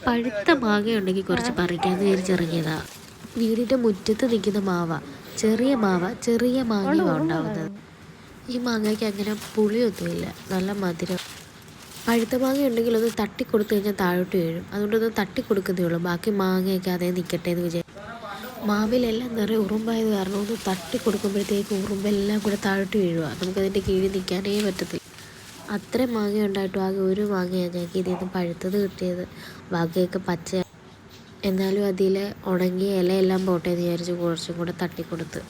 പഴുത്ത മാങ്ങ ഉണ്ടെങ്കിൽ കുറച്ച് പറിക്കാമെന്ന് വിചാരിച്ചിറങ്ങിയതാ. വീടിൻ്റെ മുറ്റത്ത് നിൽക്കുന്ന ചെറിയ ചെറിയ മാങ്ങയാണ് ഉണ്ടാവുന്നത്. ഈ മാങ്ങയ്ക്ക് അങ്ങനെ പുളിയൊന്നുമില്ല, നല്ല മധുരം. പഴുത്ത മാങ്ങ ഉണ്ടെങ്കിൽ ഒന്ന് തട്ടി കൊടുത്തു കഴിഞ്ഞാൽ താഴോട്ട് വീഴും. അതുകൊണ്ടൊന്ന് തട്ടി കൊടുക്കുന്നേ ഉള്ളൂ. ബാക്കി മാങ്ങയൊക്കെ അതേ നിൽക്കട്ടെ എന്ന് വിചാരിച്ചു. മാവിലെല്ലാം നിറയെ ഉറുമ്പായത് കാരണം ഒന്ന് തട്ടി കൊടുക്കുമ്പോഴത്തേക്ക് ഉറുമ്പെല്ലാം കൂടെ താഴോട്ട് വീഴുക. നമുക്കതിൻ്റെ കീഴിൽ നിൽക്കാനേ പറ്റത്തില്ല. അത്രയും മാങ്ങ ഉണ്ടായിട്ടും ആകെ ഒരു മാങ്ങയാണ് ഞങ്ങൾക്ക് ഇതിൽ നിന്ന് പഴുത്തത് കിട്ടിയത്. ബാക്കിയൊക്കെ പച്ച. എന്നാലും അതിൽ ഉണങ്ങിയ ഇലയെല്ലാം പോട്ടെ എന്ന് വിചാരിച്ച് കുറച്ചും കൂടെ തട്ടിക്കൊടുത്ത്.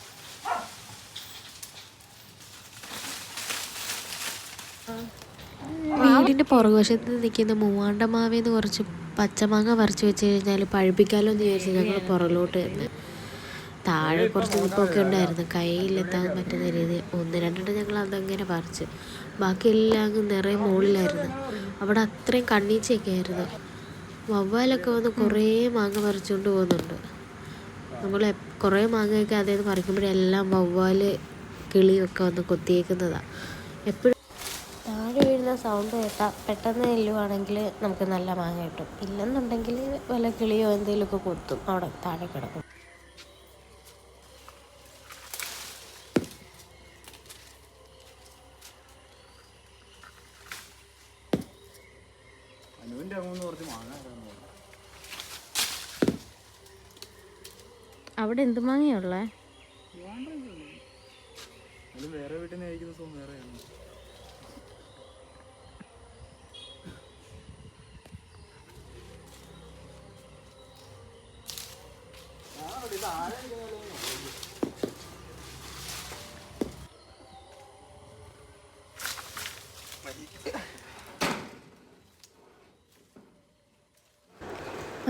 വീടിൻ്റെ പുറകുവശത്ത് നിൽക്കുന്ന മൂവാണ്ട മാവേന്ന് കുറച്ച് പച്ചമാങ്ങ പറിച്ച് വെച്ച് കഴിഞ്ഞാൽ പഴുപ്പിക്കാമല്ലോ എന്ന് വിചാരിച്ച് ഞങ്ങൾ പുറകിലോട്ട് തന്നെ. താഴെ കുറച്ച് നിൽപ്പൊക്കെ ഉണ്ടായിരുന്നു, കയ്യിലെത്താൻ പറ്റുന്ന രീതിയിൽ. ഒന്ന് രണ്ടെണ്ണം ഞങ്ങൾ അതങ്ങനെ പറിച്ച്. ബാക്കിയെല്ലാം അങ്ങ് നിറയെ മുകളിലായിരുന്നു. അവിടെ അത്രയും കണ്ണീച്ചയൊക്കെ ആയിരുന്നു. വവ്വാലൊക്കെ വന്ന് കുറേ മാങ്ങ പറിച്ചുകൊണ്ട് പോകുന്നുണ്ട്. നമ്മൾ കുറേ മാങ്ങയൊക്കെ അതിൽ നിന്ന് പറിക്കുമ്പോഴെല്ലാം വവ്വാൽ കിളിയൊക്കെ വന്ന് കൊത്തിയേക്കുന്നതാണ്. എപ്പോഴും താഴെ വീഴുന്ന സൗണ്ട് കേട്ടാൽ പെട്ടെന്ന് ചെല്ലുവാണെങ്കിൽ നമുക്ക് നല്ല മാങ്ങ കിട്ടും. ഇല്ലെന്നുണ്ടെങ്കിൽ വല്ല കിളിയോ എന്തെങ്കിലുമൊക്കെ കൊത്തും, അവിടെ താഴെ കിടക്കും. അവിടെ എന്ത് മാങ്ങയുള്ള? വേറെ വീട്ടിൽ നിന്ന് കഴിക്കുന്ന സോം വേറെയാണ്.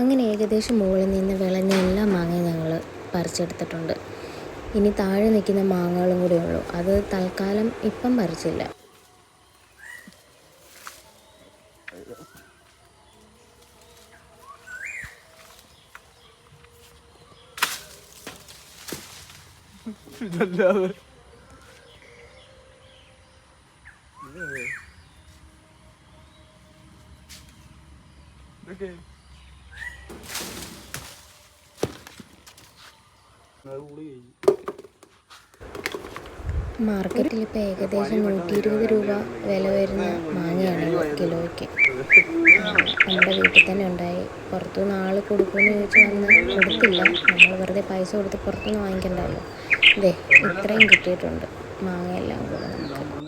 അങ്ങനെ ഏകദേശം മുകളിൽ നിന്ന് വിളഞ്ഞ എല്ലാ മാങ്ങയും ഞങ്ങൾ പറിച്ചെടുത്തിട്ടുണ്ട്. ഇനി താഴെ നിൽക്കുന്ന മാങ്ങകളും കൂടെ ഉള്ളൂ. അത് തൽക്കാലം ഇപ്പം പറിച്ചില്ല. മാർക്കറ്റിൽ ഇപ്പോൾ ഏകദേശം 120 രൂപ വില വരുന്ന മാങ്ങയാണ് കിലോയ്ക്ക്. നമ്മുടെ വീട്ടിൽ തന്നെ ഉണ്ടായി. പുറത്തുനിന്ന് ആൾ കൊടുക്കുമെന്ന് ചോദിച്ചാൽ വന്ന് കൊടുത്തില്ല. നമ്മൾ വെറുതെ പൈസ കൊടുത്ത് പുറത്തുനിന്ന് വാങ്ങിക്കണ്ടല്ലോ. ഇത്രയും കിട്ടിയിട്ടുണ്ട് മാങ്ങയെല്ലാം കൂടെ നമുക്ക്.